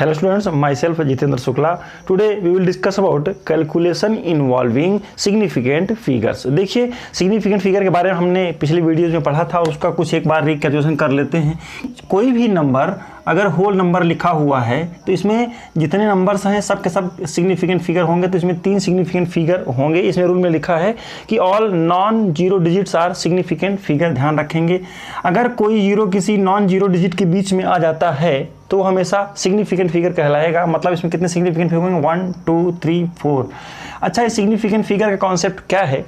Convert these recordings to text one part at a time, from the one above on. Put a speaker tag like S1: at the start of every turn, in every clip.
S1: Hello students, myself Jitendra Shukla. Today we will discuss about calculation involving significant figures. देखिए significant figure के बारे में हमने पिछली वीडियोज में पढ़ा था, उसका कुछ एक बार रिकैपिटुलेशन कर लेते हैं। कोई भी नंबर अगर होल नंबर लिखा हुआ है तो इसमें जितने नंबर्स हैं सब के सब सिग्निफिकेंट फिगर होंगे, तो इसमें 3 सिग्निफिकेंट फिगर होंगे। इसमें रूल में लिखा है कि all non zero digits are significant figure, ध्यान रखेंगे। अगर कोई जीरो किसी नॉन जीरो डिजिट के बीच में आ जाता है तो हमेशा सिग्निफिकेंट फिगर कहलाएगा। मतलब इसमें कितने सिग्निफिकेंट फिगर होंगे? 1 2 3 4। अच्छा, इस सिग्निफिकेंट फिगर का कॉन्सेप्ट क्या है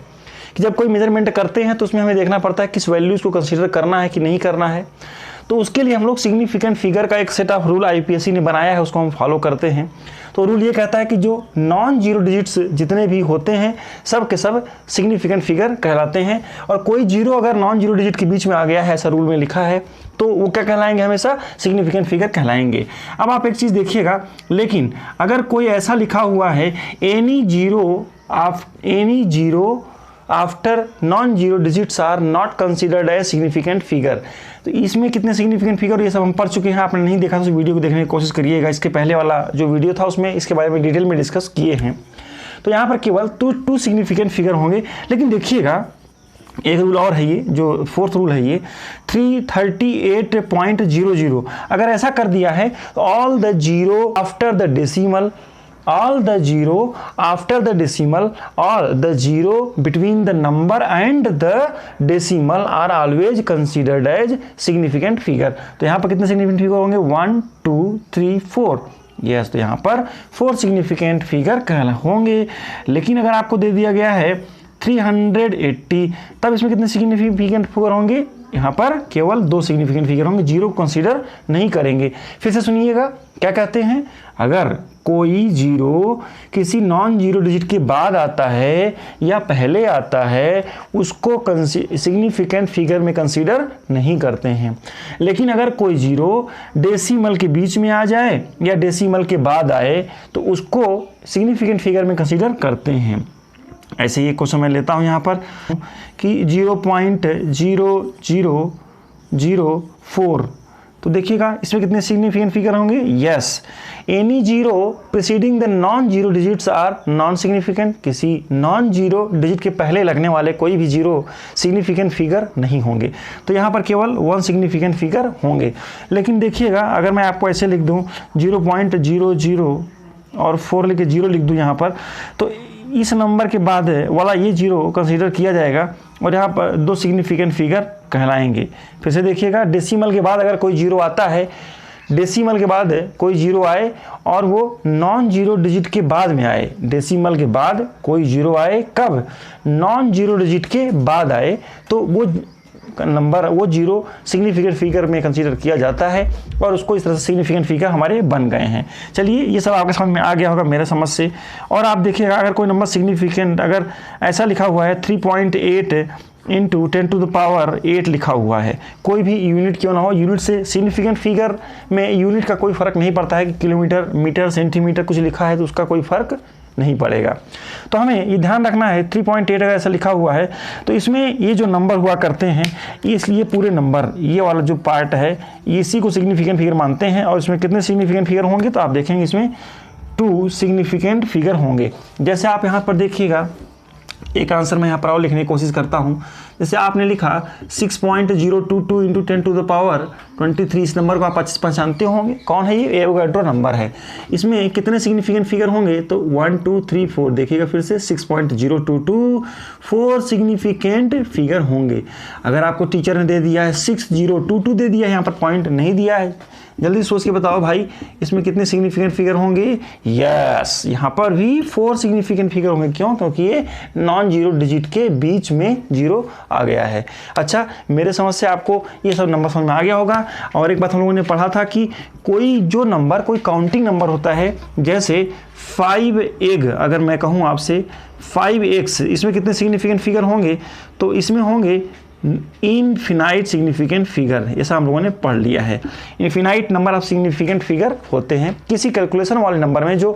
S1: कि जब कोई मेजरमेंट करते हैं तो उसमें हमें देखना पड़ता है किस वैल्यूज़ को कंसीडर करना है कि नहीं करना है। तो उसके लिए हम लोग सिग्निफिकेंट फिगर का एक सेट ऑफ रूल आईपीएससी ने बनाया है, उसको हम फॉलो करते हैं। तो रूल ये कहता है कि जो नॉन जीरो डिजिट्स जितने भी होते हैं सब के सब सिग्निफिकेंट फिगर कहलाते हैं, और कोई जीरो अगर नॉन जीरो डिजिट के बीच में आ गया है, ऐसा रूल में लिखा है, तो वो क्या कहलाएंगे? हमेशा सिग्निफिकेंट फिगर कहलाएंगे। अब आप एक चीज़ देखिएगा, लेकिन अगर कोई ऐसा लिखा हुआ है any zero after non zero digits are not considered as significant figure, तो इसमें कितने सिग्निफिकेंट फिगर ये सब हम पढ़ चुके हैं। आपने नहीं देखा तो उस वीडियो को देखने की कोशिश करिएगा। इसके पहले वाला जो वीडियो था उसमें इसके बारे में डिटेल में डिस्कस किए हैं। तो यहाँ पर केवल टू सिग्निफिकेंट फिगर होंगे। लेकिन देखिएगा एक रूल और है, ये जो फोर्थ रूल है, ये 338.00। अगर ऐसा कर दिया है तो all the zero after the decimal or the zero between the number and the decimal are always considered as significant figure। तो यहाँ पर कितने significant figure होंगे? 1 2 3 4। यस, तो यहाँ पर 4 significant figure होंगे। लेकिन अगर आपको दे दिया गया है 380, तब इसमें कितने सिग्निफिकेंट फिगर होंगे? यहाँ पर केवल 2 सिग्निफिकेंट फिगर होंगे, जीरो कंसीडर नहीं करेंगे। फिर से सुनिएगा क्या कहते हैं। अगर कोई जीरो किसी नॉन जीरो डिजिट के बाद आता है या पहले आता है, उसको सिग्निफिकेंट फिगर में कंसीडर नहीं करते हैं। लेकिन अगर कोई जीरो डेसिमल के बीच में आ जाए या डेसिमल के बाद आए तो उसको सिग्निफिकेंट फिगर में कंसीडर करते हैं। ऐसे ही एक क्वेश्चन मैं लेता हूं यहाँ पर कि 0.0004, तो देखिएगा इसमें कितने सिग्निफिकेंट फिगर होंगे? Yes, any zero preceding the non zero digits are non significant. किसी नॉन जीरो डिजिट के पहले लगने वाले कोई भी जीरो सिग्निफिकेंट फिगर नहीं होंगे। तो यहाँ पर केवल 1 सिग्निफिकेंट फिगर होंगे। लेकिन देखिएगा अगर मैं आपको ऐसे लिख दूँ 0.00 और 4 लिख के 0 लिख दूँ यहाँ पर, तो इस नंबर के बाद वाला ये जीरो कंसीडर किया जाएगा और यहाँ पर 2 सिग्निफिकेंट फिगर कहलाएंगे। फिर से देखिएगा, डेसिमल के बाद अगर कोई जीरो आता है, डेसिमल के बाद कोई जीरो आए और वो नॉन जीरो डिजिट के बाद में आए, डेसिमल के बाद कोई जीरो आए, कब? नॉन जीरो डिजिट के बाद आए, तो वो नंबर, वो जीरो सिग्निफिकेंट फिगर में कंसीडर किया जाता है और उसको इस तरह से सिग्निफिकेंट फिगर हमारे बन गए हैं। चलिए, ये सब आपके समझ में आ गया होगा मेरे समझ से। और आप देखिएगा अगर कोई नंबर सिग्निफिकेंट, अगर ऐसा लिखा हुआ है 3.8 इंटू 10⁸ लिखा हुआ है, कोई भी यूनिट क्यों ना हो, यूनिट से सिग्निफिकेंट फिगर में यूनिट का कोई फ़र्क नहीं पड़ता है कि किलोमीटर, मीटर, सेंटीमीटर कुछ लिखा है तो उसका कोई फ़र्क नहीं पड़ेगा। तो हमें ये ध्यान रखना है 3.8 अगर ऐसा लिखा हुआ है तो इसमें ये जो नंबर हुआ करते हैं, इसलिए पूरे नंबर, ये वाला जो पार्ट है इसी को सिग्निफिकेंट फिगर मानते हैं। और इसमें कितने सिग्निफिकेंट फिगर होंगे? तो आप देखेंगे इसमें 2 सिग्निफिकेंट फिगर होंगे। जैसे आप यहाँ पर देखिएगा, एक आंसर मैं यहाँ पर और लिखने की कोशिश करता हूँ। जैसे आपने लिखा 6.022 इंटू 10⁻23, इस नंबर को आप पहचानते होंगे। कौन है ये? एवोगाड्रो नंबर है। इसमें कितने सिग्निफिकेंट फिगर होंगे? तो 1 2 3 4। देखिएगा फिर से 6.022, 4 सिग्निफिकेंट फिगर होंगे। अगर आपको टीचर ने दे दिया है 6022 दे दिया है, यहाँ पर पॉइंट नहीं दिया है, जल्दी सोच के बताओ भाई इसमें कितने सिग्निफिकेंट फिगर होंगे? यस, यहाँ पर भी 4 सिग्निफिकेंट फिगर होंगे। क्यों? क्योंकि ये नॉन जीरो डिजिट के बीच में जीरो आ गया है। अच्छा, मेरे समझ से आपको ये सब नंबर समझ में आ गया होगा। और एक बात हम लोगों ने पढ़ा था कि कोई जो नंबर, कोई काउंटिंग नंबर होता है, जैसे 5 एग, अगर मैं कहूँ आपसे 5x, इसमें कितने सिग्निफिकेंट फिगर होंगे? तो इसमें होंगे इनफिनाइट सिग्निफिकेंट फिगर। ऐसा हम लोगों ने पढ़ लिया है। Infinite number of significant figure होते हैं किसी कैलकुलेशन वाले नंबर में जो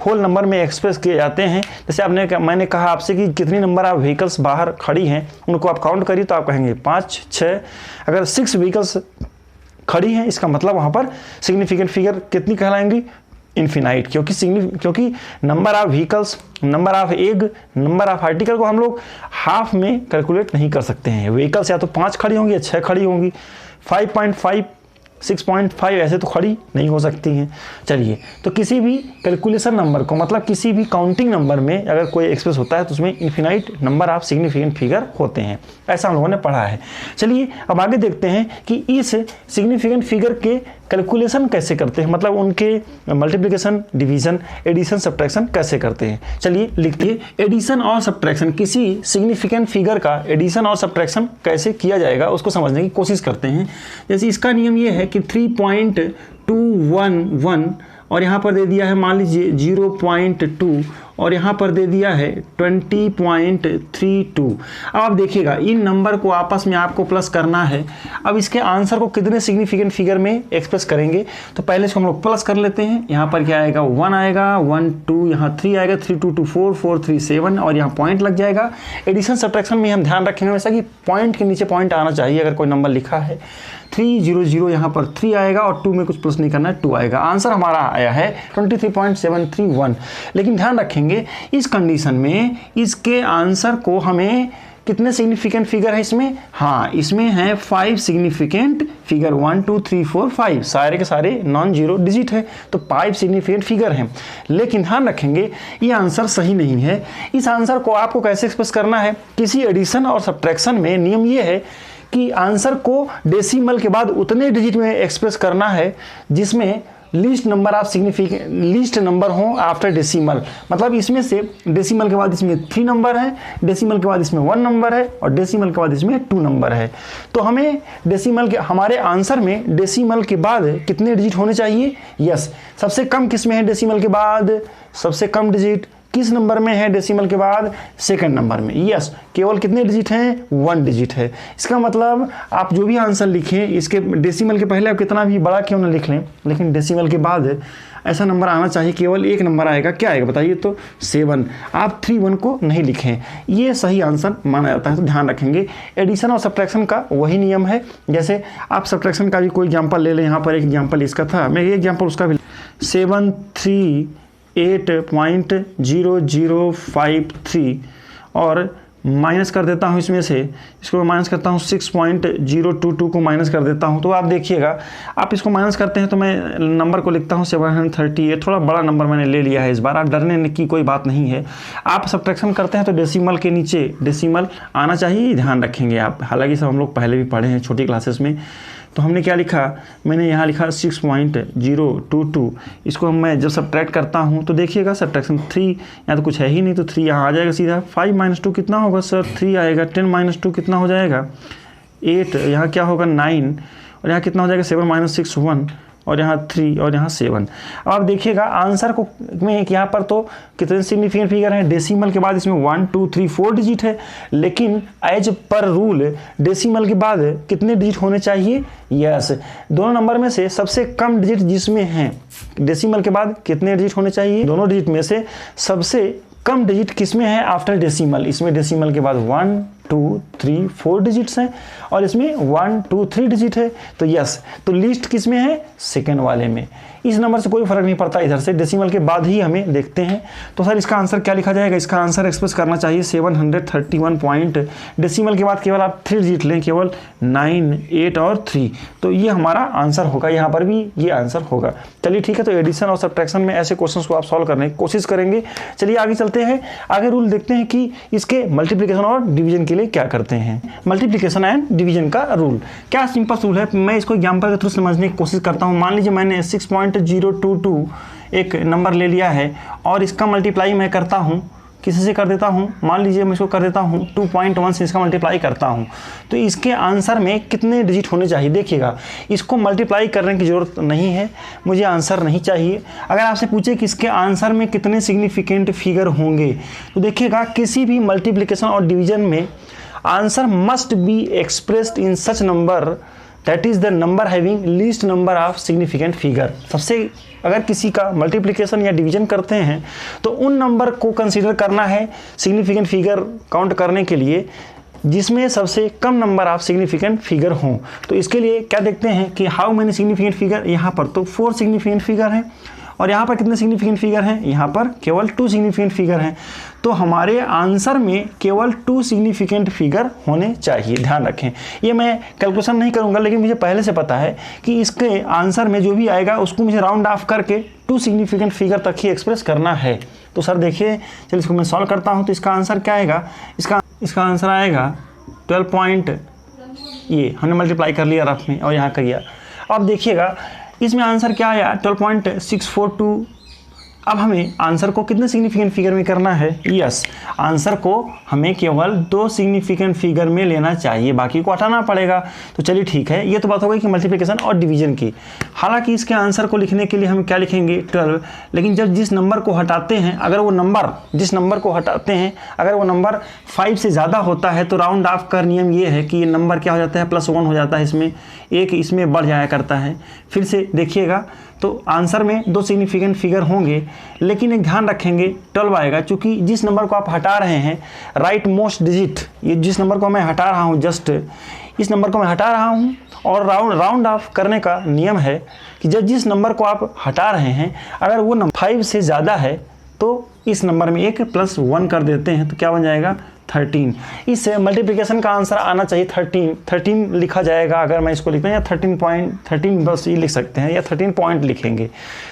S1: होल नंबर में एक्सप्रेस किए जाते हैं। जैसे मैंने कहा आपसे कि कितनी नंबर ऑफ व्हीकल्स बाहर खड़ी हैं, उनको आप काउंट करिए तो आप कहेंगे 5 6। अगर 6 व्हीकल्स खड़ी हैं, इसका मतलब वहाँ पर सिग्निफिकेंट फिगर कितनी कहलाएंगी? इन्फिनाइट, क्योंकि number of vehicles, number of egg, number of article को हम लोग हाफ में कैलकुलेट नहीं कर सकते हैं। व्हीकल्स या तो 5 खड़ी होंगी या 6 खड़ी होंगी, 5.5 6.5 ऐसे तो खड़ी नहीं हो सकती हैं। चलिए, तो किसी भी कैलकुलेशन नंबर को, मतलब किसी भी काउंटिंग नंबर में अगर कोई एक्सप्रेस होता है तो उसमें infinite number of significant figure होते हैं, ऐसा हम लोगों ने पढ़ा है। चलिए अब आगे देखते हैं कि इस सिग्निफिकेंट फिगर के कैलकुलेशन कैसे करते हैं, मतलब उनके मल्टीप्लिकेशन, डिवीजन, एडिशन, सब्ट्रैक्शन कैसे करते हैं। चलिए लिखिए, एडिशन और सब्ट्रैक्शन, किसी सिग्निफिकेंट फिगर का एडिशन और सब्ट्रैक्शन कैसे किया जाएगा उसको समझने की कोशिश करते हैं। जैसे इसका नियम ये है कि 3.211 और यहाँ पर दे दिया है मान लीजिए 0.2 और यहाँ पर दे दिया है 20.32। अब आप देखिएगा इन नंबर को आपस में आपको प्लस करना है। अब इसके आंसर को कितने सिग्निफिकेंट फिगर में एक्सप्रेस करेंगे, तो पहले इसको हम लोग प्लस कर लेते हैं। यहाँ पर क्या आएगा, 1 आएगा, 1 2, यहाँ 3 आएगा, 3 2 2 4 4 3 7 और यहाँ पॉइंट लग जाएगा। एडिशन सब्ट्रैक्शन में हम ध्यान रखेंगे वैसा कि पॉइंट के नीचे पॉइंट आना चाहिए अगर कोई नंबर लिखा है। 3 0 0 यहाँ पर 3 आएगा और 2 में कुछ प्लस नहीं करना है, 2 आएगा। आंसर हमारा आया है 23.731। लेकिन ध्यान रखेंगे इस कंडीशन में इसके आंसर को हमें कितने सिग्निफिकेंट फिगर है इसमें, हाँ इसमें है 5 सिग्निफिकेंट फिगर, 1 2 3 4 5 सारे के सारे नॉन जीरो डिजिट है, तो 5 सिग्निफिकेंट फिगर हैं। लेकिन ध्यान रखेंगे ये आंसर सही नहीं है। इस आंसर को आपको कैसे एक्सप्रेस करना है, किसी एडिशन और सब्ट्रैक्शन में नियम ये है कि आंसर को डेसिमल के बाद उतने डिजिट में एक्सप्रेस करना है जिसमें least number of significant, least number हो आफ्टर डेसिमल। मतलब इसमें से डेसिमल के बाद इसमें 3 नंबर है, डेसिमल के बाद इसमें 1 नंबर है और डेसिमल के बाद इसमें 2 नंबर है। तो हमें डेसिमल के, हमारे आंसर में डेसिमल के बाद कितने डिजिट होने चाहिए, यस सबसे कम किस में है डेसिमल के बाद, सबसे कम डिजिट किस नंबर में है डेसिमल के बाद, सेकंड नंबर में। यस केवल कितने डिजिट हैं, 1 डिजिट है। इसका मतलब आप जो भी आंसर लिखें इसके डेसिमल के पहले आप कितना भी बड़ा क्यों ना लिख लें, लेकिन डेसिमल के बाद ऐसा नंबर आना चाहिए, केवल एक नंबर आएगा। क्या आएगा बताइए, तो 7। आप 31 को नहीं लिखें, ये सही आंसर माना जाता है। तो ध्यान रखेंगे एडिशन और सब्ट्रैक्शन का वही नियम है। जैसे आप सब्ट्रैक्शन का भी कोई एग्जाम्पल ले लें, यहाँ पर एक एग्जाम्पल इसका था, मैं ये एग्जाम्पल उसका भी 738.0053 और माइनस कर देता हूँ इसमें से, इसको माइनस करता हूँ 6.022 को माइनस कर देता हूँ। तो आप देखिएगा आप इसको माइनस करते हैं तो मैं नंबर को लिखता हूँ 738। थोड़ा बड़ा नंबर मैंने ले लिया है इस बार, आप डरने की कोई बात नहीं है। आप सब्ट्रैक्शन करते हैं तो डेसिमल के नीचे डेसिमल आना चाहिए, ध्यान रखेंगे आप। हालांकि सब हम लोग पहले भी पढ़े हैं छोटी क्लासेस में। तो हमने क्या लिखा, मैंने यहाँ लिखा 6.022। इसको मैं जब सब्ट्रैक्ट करता हूँ तो देखिएगा सब्ट्रैक्शन 3 यहाँ तो कुछ है ही नहीं, तो 3 यहाँ आ जाएगा सीधा। 5 - 2 कितना होगा सर, 3 आएगा। 10 - 2 कितना हो जाएगा, 8। यहाँ क्या होगा 9 और यहाँ कितना हो जाएगा 7 - 6 1 और यहाँ 3 और यहाँ 7। अब आप देखिएगा आंसर को में यहाँ पर तो कितने सिग्निफिकेंट फिगर हैं, डेसिमल के बाद इसमें 1 2 3 4 डिजिट है, लेकिन एज पर रूल डेसिमल के बाद कितने डिजिट होने चाहिए, यस दोनों नंबर में से सबसे कम डिजिट जिसमें है डेसिमल के बाद कितने डिजिट होने चाहिए, दोनों डिजिट में से सबसे कम डिजिट किसमें है आफ्टर डेसिमल। इसमें डेसिमल के बाद 1 2 3 4 डिजिट्स हैं और इसमें 1 2 3 डिजिट है। तो यस, तो लिस्ट किस में है, सेकंड वाले में। इस नंबर से कोई फर्क नहीं पड़ता, इधर से डेसिमल के बाद ही हमें देखते हैं। तो सर इसका आंसर क्या लिखा जाएगा, इसका आंसर एक्सप्रेस करना चाहिए 731 पॉइंट, डेसिमल के बाद केवल आप 3 डिजिट लें, केवल 9 8 और 3। तो ये हमारा आंसर होगा, यहाँ पर भी ये आंसर होगा। चलिए ठीक है, तो एडिशन और सब्ट्रैक्शन में ऐसे क्वेश्चंस को आप सॉल्व करने की कोशिश करेंगे। चलिए आगे चलते हैं, आगे रूल देखते हैं कि इसके मल्टीप्लिकेशन और डिवीजन के लिए क्या करते हैं। मल्टीप्लिकेशन एंड डिवीजन का रूल क्या सिंपल रूल है, मैं इसको एग्जांपल के थ्रू समझने की कोशिश करता हूं। मान लीजिए मैंने 6.022 एक नंबर ले लिया है और इसका मल्टीप्लाई मैं करता हूं, किसी से कर देता हूं, मान लीजिए मैं इसको कर देता हूं 2.1 से इसका मल्टीप्लाई करता हूं, तो इसके आंसर में कितने डिजिट होने चाहिए। देखिएगा इसको मल्टीप्लाई करने की ज़रूरत नहीं है, मुझे आंसर नहीं चाहिए। अगर आपसे पूछे कि इसके आंसर में कितने सिग्निफिकेंट फिगर होंगे, तो देखिएगा किसी भी मल्टीप्लिकेशन और डिवीजन में answer must be expressed in such number that is the number having least number of significant figure. सबसे अगर किसी का मल्टीप्लिकेशन या डिवीजन करते हैं तो उन नंबर को कंसीडर करना है सिग्निफिकेंट फिगर काउंट करने के लिए जिसमें सबसे कम नंबर ऑफ सिग्निफिकेंट फिगर हों। तो इसके लिए क्या देखते हैं कि हाउ मेनी सिग्निफिकेंट फिगर, यहाँ पर तो 4 सिग्निफिकेंट फिगर हैं और यहाँ पर कितने सिग्निफिकेंट फिगर हैं, यहाँ पर केवल 2 सिग्निफिकेंट फिगर हैं। तो हमारे आंसर में केवल 2 सिग्निफिकेंट फिगर होने चाहिए, ध्यान रखें। ये मैं कैलकुलेशन नहीं करूँगा, लेकिन मुझे पहले से पता है कि इसके आंसर में जो भी आएगा उसको मुझे राउंड ऑफ करके 2 सिग्निफिकेंट फिगर तक ही एक्सप्रेस करना है। तो सर देखिए, चलिए इसको मैं सॉल्व करता हूँ। तो इसका आंसर क्या आएगा, इसका आंसर आएगा 12 पॉइंट, ये हमने मल्टीप्लाई कर लिया रफ में और यहाँ किया। अब देखिएगा इसमें आंसर क्या आया, 12.642। अब हमें आंसर को कितने सिग्निफिकेंट फिगर में करना है, यस, आंसर को हमें केवल 2 सिग्निफिकेंट फिगर में लेना चाहिए, बाकी को हटाना पड़ेगा। तो चलिए ठीक है, ये तो बात हो गई कि मल्टीप्लिकेशन और डिवीजन की। हालांकि इसके आंसर को लिखने के लिए हम क्या लिखेंगे, 12, लेकिन जब जिस नंबर को हटाते हैं, अगर वो नंबर जिस नंबर को हटाते हैं अगर वो नंबर 5 से ज़्यादा होता है तो राउंड ऑफ का नियम ये है कि ये नंबर क्या हो जाता है, +1 हो जाता है, इसमें एक इसमें बढ़ जाया करता है। फिर से देखिएगा तो आंसर में 2 सिग्निफिकेंट फिगर होंगे, लेकिन एक ध्यान रखेंगे 12 आएगा, क्योंकि जिस नंबर को आप हटा रहे हैं राइट मोस्ट डिजिट, ये जिस नंबर को मैं हटा रहा हूँ, जस्ट इस नंबर को मैं हटा रहा हूँ, और राउंड ऑफ करने का नियम है कि जब जिस नंबर को आप हटा रहे हैं अगर वो नंबर 5 से ज़्यादा है तो इस नंबर में एक +1 कर देते हैं, तो क्या बन जाएगा 13। इस मल्टीप्लिकेशन का आंसर आना चाहिए 13 लिखा जाएगा। अगर मैं इसको लिखता हूँ या 13 बस ये लिख सकते हैं, या 13 पॉइंट लिखेंगे।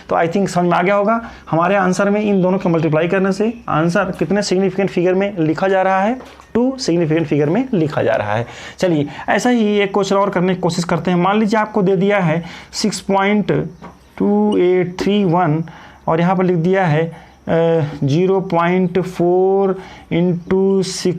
S1: तो आई थिंक समझ में आ गया होगा। हमारे आंसर में इन दोनों को मल्टीप्लाई करने से आंसर कितने सिग्निफिकेंट फिगर में लिखा जा रहा है, 2 सिग्निफिकेंट फिगर में लिखा जा रहा है। चलिए ऐसा ही एक क्वेश्चन और करने की कोशिश करते हैं। मान लीजिए आपको दे दिया है 6.2831 और यहाँ पर लिख दिया है 0.4 × 6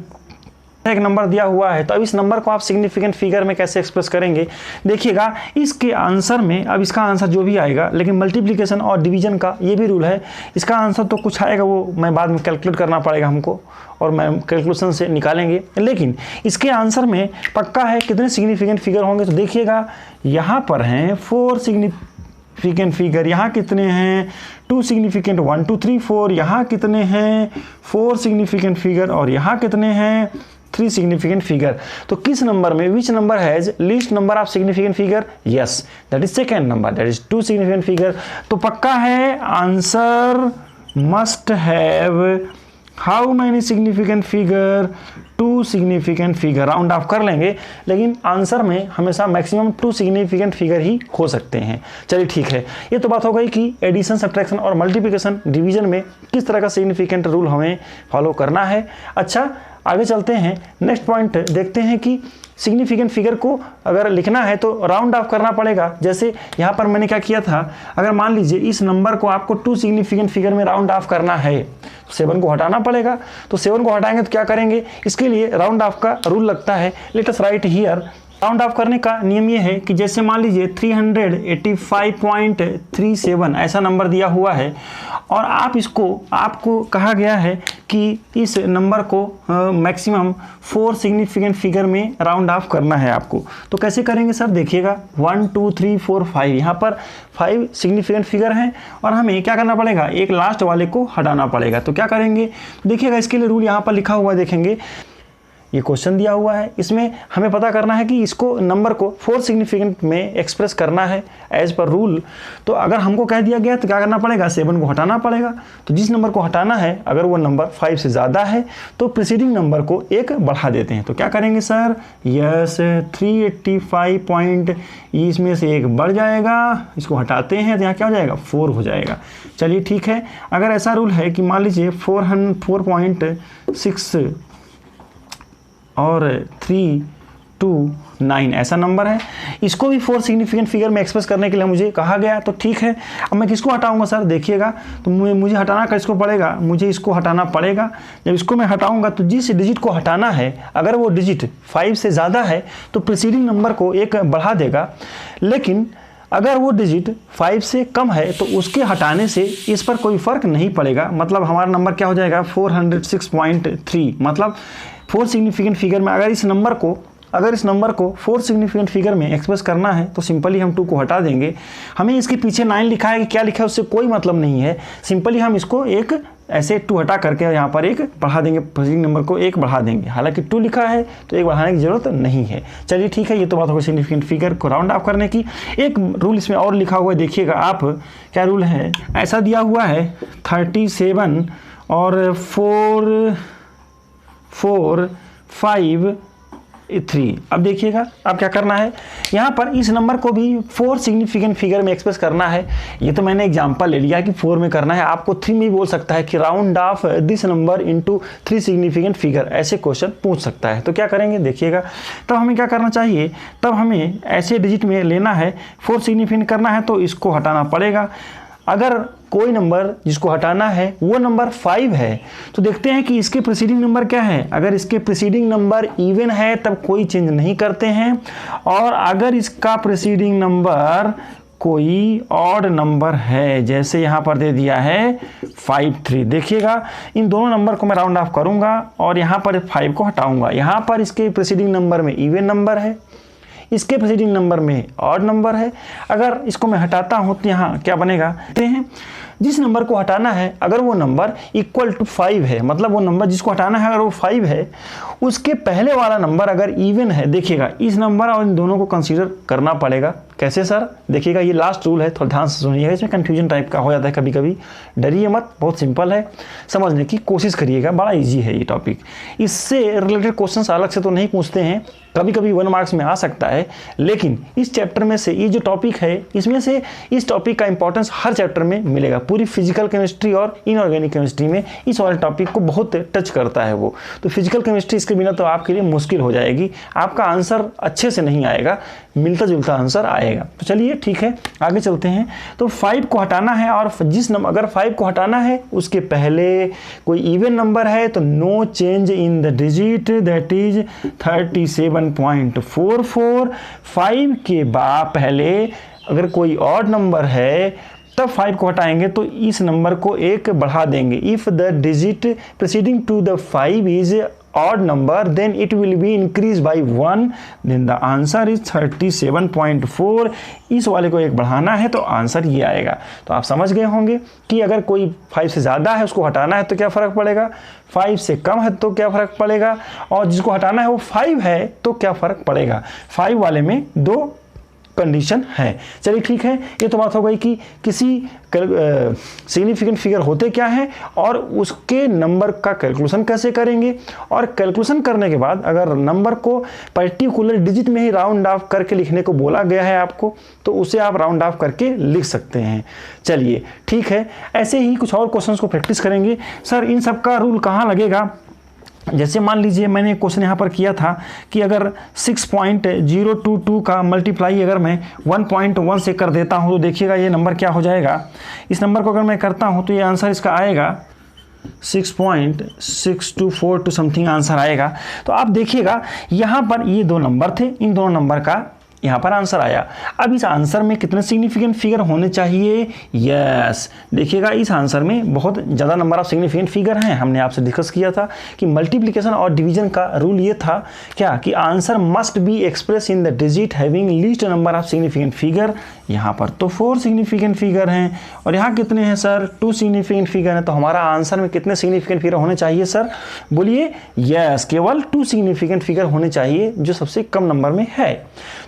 S1: एक नंबर दिया हुआ है। तो अब इस नंबर को आप सिग्निफिकेंट फिगर में कैसे एक्सप्रेस करेंगे, देखिएगा इसके आंसर में, अब इसका आंसर जो भी आएगा, लेकिन मल्टीप्लिकेशन और डिवीजन का ये भी रूल है, इसका आंसर तो कुछ आएगा वो मैं बाद में कैलकुलेट करना पड़ेगा हमको, और मैं कैलकुलेशन से निकालेंगे, लेकिन इसके आंसर में पक्का है कितने सिग्निफिकेंट फिगर होंगे। तो देखिएगा यहाँ पर हैं 4 सिग्निफिकेंट फिगर, यहाँ कितने हैं 2 सिग्निफिकेंट, 1 2 3 4, यहाँ कितने हैं 4 सिग्निफिकेंट फिगर, और यहाँ कितने हैं 3 सिग्निफिकेंट फिगर। तो किस नंबर में, which number has least number of significant figure, yes that is second number, that is 2 significant figure. तो पक्का है answer must have how many significant figure, 2 significant figure. Round of कर लेंगे, लेकिन answer में हमेशा मैक्सिमम 2 सिग्निफिकेंट फिगर ही हो सकते हैं। चलिए ठीक है, ये तो बात हो गई कि एडिशन, सब्ट्रैक्शन और मल्टीप्लिकेशन डिवीजन में किस तरह का सिग्निफिकेंट रूल हमें फॉलो करना है। अच्छा आगे चलते हैं, नेक्स्ट पॉइंट देखते हैं कि सिग्निफिकेंट फिगर को अगर लिखना है तो राउंड ऑफ करना पड़ेगा। जैसे यहाँ पर मैंने क्या किया था, अगर मान लीजिए इस नंबर को आपको 2 सिग्निफिकेंट फिगर में राउंड ऑफ करना है, 7 को हटाना पड़ेगा। तो 7 को हटाएंगे तो क्या करेंगे, इसके लिए राउंड ऑफ का रूल लगता है। Let us right here, round of करने का नियम ये है कि जैसे मान लीजिए 385.37 ऐसा नंबर दिया हुआ है, और आपको कहा गया है कि इस नंबर को मैक्सिमम 4 सिग्निफिकेंट फिगर में राउंड ऑफ करना है आपको। तो कैसे करेंगे सर, देखिएगा 1 2 3 4 5, यहाँ पर 5 सिग्निफिकेंट फिगर हैं और हमें क्या करना पड़ेगा, एक लास्ट वाले को हटाना पड़ेगा। तो क्या करेंगे, देखिएगा इसके लिए रूल यहाँ पर लिखा हुआ है, देखेंगे ये क्वेश्चन दिया हुआ है, इसमें हमें पता करना है कि इसको नंबर को 4 सिग्निफिकेंट में एक्सप्रेस करना है एज पर रूल। तो अगर हमको कह दिया गया तो क्या करना पड़ेगा, 7 को हटाना पड़ेगा। तो जिस नंबर को हटाना है अगर वो नंबर 5 से ज़्यादा है तो प्रीसीडिंग नंबर को 1 बढ़ा देते हैं। तो क्या करेंगे सर, यस 385 इसमें से 1 बढ़ जाएगा, इसको हटाते हैं तो यहाँ क्या हो जाएगा 4 हो जाएगा। चलिए ठीक है, अगर ऐसा रूल है कि मान लीजिए 4.6 और 329 ऐसा नंबर है, इसको भी 4 सिग्निफिकेंट फिगर में एक्सप्रेस करने के लिए मुझे कहा गया। तो ठीक है, अब मैं किसको हटाऊंगा सर, देखिएगा तो मुझे हटाना किसको पड़ेगा, मुझे इसको हटाना पड़ेगा। जब इसको मैं हटाऊंगा तो जिस डिजिट को हटाना है अगर वो डिजिट 5 से ज़्यादा है तो प्रीसीडिंग नंबर को 1 बढ़ा देगा, लेकिन अगर वो डिजिट 5 से कम है तो उसके हटाने से इस पर कोई फ़र्क नहीं पड़ेगा। मतलब हमारा नंबर क्या हो जाएगा 406.3, मतलब 4 सिग्निफिकेंट फिगर में अगर इस नंबर को अगर इस नंबर को 4 सिग्निफिकेंट फिगर में एक्सप्रेस करना है तो सिंपली हम 2 को हटा देंगे। हमें इसके पीछे 9 लिखा है कि क्या लिखा है उससे कोई मतलब नहीं है, सिंपली हम इसको एक ऐसे 2 हटा करके यहाँ पर एक बढ़ा देंगे, प्रीसीडिंग नंबर को 1 बढ़ा देंगे। हालांकि 2 लिखा है तो 1 बढ़ाने की जरूरत नहीं है। चलिए ठीक है, ये तो बात होगी सिग्निफिकेंट फिगर को राउंड ऑफ करने की। एक रूल इसमें और लिखा हुआ है, देखिएगा आप, क्या रूल है, ऐसा दिया हुआ है 37 और 4 5 3। अब देखिएगा अब क्या करना है, यहाँ पर इस नंबर को भी 4 सिग्निफिकेंट फिगर में एक्सप्रेस करना है। ये तो मैंने एग्जांपल ले लिया कि 4 में करना है, आपको 3 में भी बोल सकता है कि round of this number into 3 significant figure, ऐसे क्वेश्चन पूछ सकता है। तो क्या करेंगे देखिएगा, तब हमें क्या करना चाहिए, तब हमें ऐसे डिजिट में लेना है, 4 सिग्निफिकेंट करना है तो इसको हटाना पड़ेगा। अगर कोई नंबर जिसको हटाना है वो नंबर 5 है तो देखते हैं कि इसके प्रीसीडिंग नंबर क्या है। अगर इसके प्रीसीडिंग नंबर इवन है तब कोई चेंज नहीं करते हैं, और अगर इसका प्रीसीडिंग नंबर कोई ऑड नंबर है, जैसे यहाँ पर दे दिया है 5 3, देखिएगा इन दोनों नंबर को मैं राउंड ऑफ करूँगा और यहाँ पर 5 को हटाऊँगा। यहाँ पर इसके प्रीसीडिंग नंबर में इवन नंबर है, इसके प्रीसीडिंग नंबर में ऑड नंबर है। अगर इसको मैं हटाता हूँ तो यहाँ क्या बनेगा, देखते हैं जिस नंबर को हटाना है अगर वो नंबर इक्वल टू 5 है, मतलब वो नंबर जिसको हटाना है अगर वो 5 है, उसके पहले वाला नंबर अगर इवन है, देखिएगा इस नंबर और इन दोनों को कंसीडर करना पड़ेगा। कैसे सर, देखिएगा ये लास्ट रूल है, थोड़ा ध्यान से सुनिएगा, इसमें कंफ्यूजन टाइप का हो जाता है कभी कभी, डरिए मत, बहुत सिंपल है, समझने की कोशिश करिएगा, बड़ा इजी है ये टॉपिक। इससे रिलेटेड क्वेश्चंस अलग से तो नहीं पूछते हैं, कभी कभी 1 मार्क्स में आ सकता है, लेकिन इस चैप्टर में से ये जो टॉपिक है इसमें से इस टॉपिक का इंपॉर्टेंस हर चैप्टर में मिलेगा। पूरी फिजिकल केमिस्ट्री और इनऑर्गेनिक केमिस्ट्री में इस वाले टॉपिक को बहुत टच करता है वो। तो फिजिकल केमिस्ट्री इसके बिना तो आपके लिए मुश्किल हो जाएगी, आपका आंसर अच्छे से नहीं आएगा, मिलता जुलता आंसर आएगा। तो चलिए ठीक है आगे चलते हैं। तो 5 को हटाना है और जिस नंबर अगर 5 को हटाना है उसके पहले कोई इवन नंबर है तो no change in the digit, that is 37.44। 5 के बाद पहले अगर कोई ऑड नंबर है तब 5 को हटाएंगे तो इस नंबर को 1 बढ़ा देंगे। If the digit preceding to the 5 is odd number then it will be increased by 1, then the answer is 37.4। इस वाले को 1 बढ़ाना है तो आंसर ये आएगा। तो आप समझ गए होंगे कि अगर कोई 5 से ज़्यादा है उसको हटाना है तो क्या फ़र्क पड़ेगा, 5 से कम है तो क्या फ़र्क पड़ेगा, और जिसको हटाना है वो 5 है तो क्या फ़र्क पड़ेगा। 5 वाले में 2 कंडीशन है। चलिए ठीक है, ये तो बात हो गई कि किसी सिग्निफिकेंट फिगर होते क्या है और उसके नंबर का कैलकुलेशन कैसे करेंगे, और कैलकुलेशन करने के बाद अगर नंबर को पर्टिकुलर डिजिट में ही राउंड ऑफ करके लिखने को बोला गया है आपको तो उसे आप राउंड ऑफ करके लिख सकते हैं। चलिए ठीक है, ऐसे ही कुछ और क्वेश्चंस को प्रैक्टिस करेंगे। सर इन सब का रूल कहाँ लगेगा, जैसे मान लीजिए मैंने एक क्वेश्चन यहाँ पर किया था कि अगर 6.022 का मल्टीप्लाई अगर मैं 1.1 से कर देता हूँ तो देखिएगा ये नंबर क्या हो जाएगा। इस नंबर को अगर मैं करता हूँ तो ये आंसर इसका आएगा 6.624 समथिंग आंसर आएगा। तो आप देखिएगा यहाँ पर ये 2 नंबर थे, इन दोनों नंबर का यहाँ पर आंसर आया। अब इस आंसर में कितने सिग्निफिकेंट फिगर होने चाहिए, यस देखिएगा इस आंसर में बहुत ज़्यादा नंबर ऑफ सिग्निफिकेंट फिगर हैं। हमने आपसे डिस्कस किया था कि मल्टीप्लिकेशन और डिवीजन का रूल ये था क्या कि answer must be express in the digit having least number of significant figure. यहाँ पर तो 4 सिग्निफिकेंट फिगर हैं और यहाँ कितने हैं सर, 2 सिग्निफिकेंट फिगर हैं। तो हमारा आंसर में कितने सिग्निफिकेंट फिगर होने चाहिए सर, बोलिए यस केवल 2 सिग्निफिकेंट फिगर होने चाहिए जो सबसे कम नंबर में है।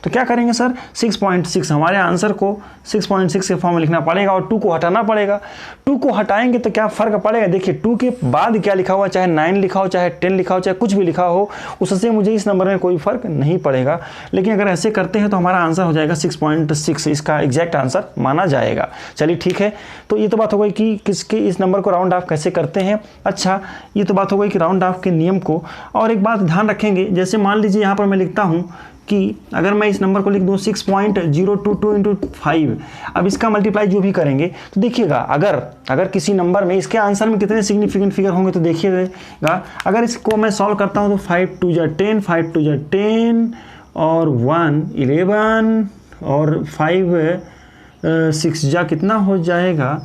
S1: तो क्या करेंगे सर, 6.6 हमारे आंसर को 6.6 के फॉर्म में लिखना पड़ेगा और 2 को हटाना पड़ेगा। 2 को हटाएंगे तो क्या फर्क पड़ेगा, देखिए 2 के बाद क्या लिखा हुआ, चाहे 9 लिखा हो, चाहे 10 लिखा हो, चाहे कुछ भी लिखा हो, उससे मुझे इस नंबर में कोई फर्क नहीं पड़ेगा। लेकिन अगर ऐसे करते हैं तो हमारा आंसर हो जाएगा 6.6, इसका एग्जैक्ट आंसर माना जाएगा। चलिए ठीक है, तो ये तो बात हो गई कि किसके इस नंबर को राउंड ऑफ कैसे करते हैं। अच्छा ये तो बात हो गई कि राउंड ऑफ के नियम को, और एक बात ध्यान रखेंगे, जैसे मान लीजिए यहाँ पर मैं लिखता हूँ कि अगर मैं इस नंबर को लिख दूँ 6.022 इंटू 5, अब इसका मल्टीप्लाई जो भी करेंगे तो देखिएगा अगर किसी नंबर में इसके आंसर में कितने सिग्निफिकेंट फिगर होंगे तो देखिएगा अगर इसको मैं सॉल्व करता हूँ तो 5 2 जा 10, 5 2 जा 10 और 1 11 और 5 6 जा कितना हो जाएगा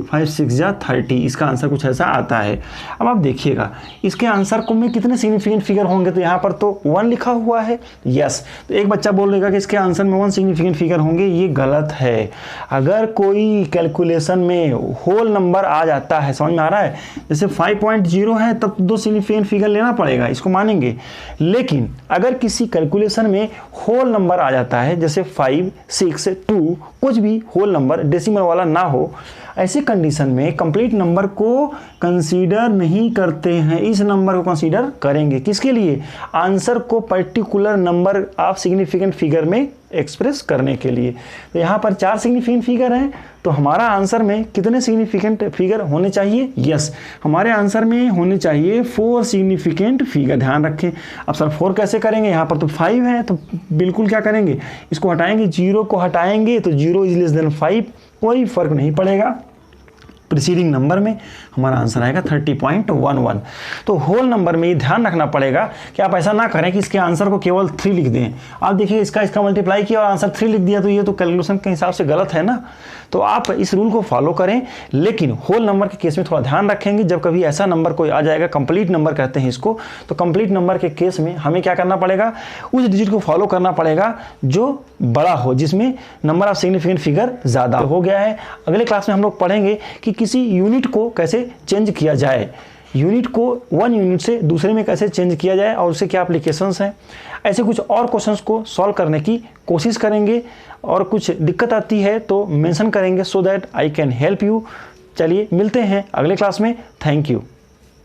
S1: 5 6 जा 30, इसका आंसर कुछ ऐसा आता है। अब आप देखिएगा इसके आंसर को में कितने सिग्निफिकेंट फिगर होंगे, तो यहाँ पर तो 1 लिखा हुआ है, यस। तो एक बच्चा बोल देगा कि इसके आंसर में 1 सिग्निफिकेंट फिगर होंगे, ये गलत है। अगर कोई कैलकुलेशन में होल नंबर आ जाता है, समझ में आ रहा है, जैसे 5.0 है तब 2 सिग्निफिकेंट फिगर लेना पड़ेगा, इसको मानेंगे। लेकिन अगर किसी कैलकुलेशन में होल नंबर आ जाता है, जैसे 5 6 2, कुछ भी होल नंबर डेसिमल वाला ना हो, ऐसी कंडीशन में कंप्लीट नंबर को कंसीडर नहीं करते हैं, इस नंबर को कंसीडर करेंगे। किसके लिए? आंसर को particular number of significant figure में एक्सप्रेस करने के लिए। तो यहाँ पर 4 सिग्निफिकेंट फिगर हैं, तो हमारा आंसर में कितने सिग्निफिकेंट फिगर होने चाहिए? यस, हमारे आंसर में होने चाहिए 4 सिग्निफिकेंट फिगर। ध्यान रखें। अब सर 4 कैसे करेंगे? यहाँ पर तो 5 है, तो बिल्कुल क्या करेंगे, इसको हटाएंगे, 0 को हटाएंगे तो 0 इज लेस देन 5, कोई फर्क नहीं पड़ेगा। प्रीसीडिंग नंबर में हमारा आंसर आएगा 30.11। तो होल नंबर में ये ध्यान रखना पड़ेगा कि आप ऐसा ना करें कि इसके आंसर को केवल 3 लिख दें। आप देखिए इसका मल्टीप्लाई किया और आंसर 3 लिख दिया, तो ये तो कैलकुलेशन के हिसाब से गलत है ना। तो आप इस रूल को फॉलो करें, लेकिन होल नंबर के केस में थोड़ा ध्यान रखेंगे। जब कभी ऐसा नंबर कोई आ जाएगा, कंप्लीट नंबर कहते हैं इसको, तो कंप्लीट नंबर के केस में हमें क्या करना पड़ेगा, उस डिजिट को फॉलो करना पड़ेगा जो बड़ा हो, जिसमें नंबर ऑफ सिग्निफिकेंट फिगर ज़्यादा हो गया है। अगले क्लास में हम लोग पढ़ेंगे कि किसी यूनिट को कैसे चेंज किया जाए, यूनिट को 1 यूनिट से दूसरे में कैसे चेंज किया जाए और उससे क्या एप्लीकेशंस हैं। ऐसे कुछ और क्वेश्चंस को सॉल्व करने की कोशिश करेंगे, और कुछ दिक्कत आती है तो मेंशन करेंगे, so that I can help you. चलिए मिलते हैं अगले क्लास में। Thank you.